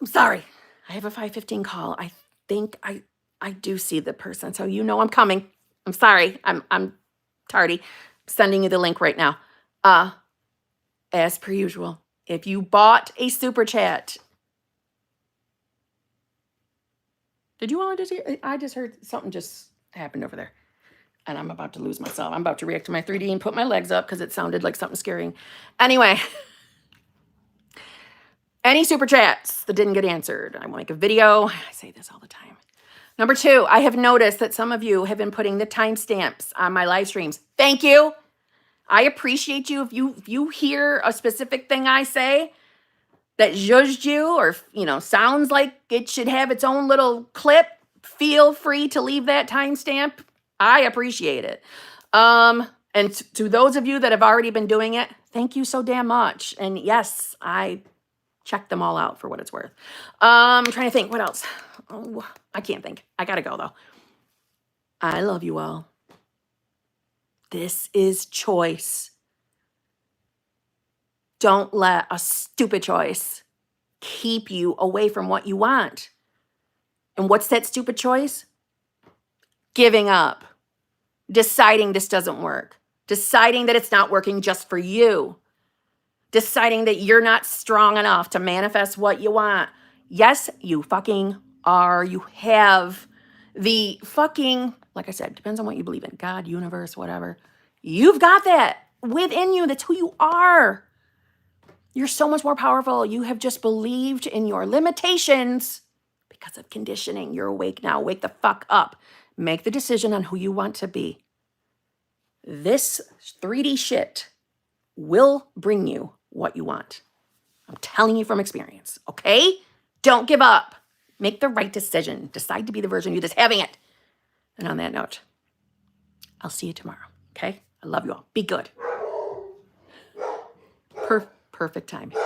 I'm sorry. I have a 5:15 call. I think I do see the person. So you know I'm coming. I'm sorry. I'm tardy. Sending you the link right now. As per usual, if you bought a super chat, did you all just hear? I just heard something just happened over there. And I'm about to lose myself. I'm about to react to my 3D and put my legs up because it sounded like something scaring. Anyway, any super chats that didn't get answered, I will make a video. I say this all the time. Number 2, I have noticed that some of you have been putting the timestamps on my live streams. Thank you. I appreciate you. If you hear a specific thing I say that judged you or, sounds like it should have its own little clip, feel free to leave that timestamp. I appreciate it. And to those of you that have already been doing it, thank you so damn much. And yes, I check them all out for what it's worth. I'm trying to think what else. Oh, I can't think. I gotta go though. I love you all. This is choice. Don't let a stupid choice keep you away from what you want. And what's that stupid choice? Giving up. Deciding this doesn't work. Deciding that it's not working just for you. Deciding that you're not strong enough to manifest what you want. Yes, you fucking are. You have the fucking, like I said, depends on what you believe in. God, universe, whatever. You've got that within you. That's who you are. You're so much more powerful. You have just believed in your limitations because of conditioning. You're awake now. Wake the fuck up. Make the decision on who you want to be. This 3D shit will bring you what you want. I'm telling you from experience, okay? Don't give up. Make the right decision. Decide to be the version of you that's having it. And on that note, I'll see you tomorrow, okay? I love you all. Be good. Perfect timing.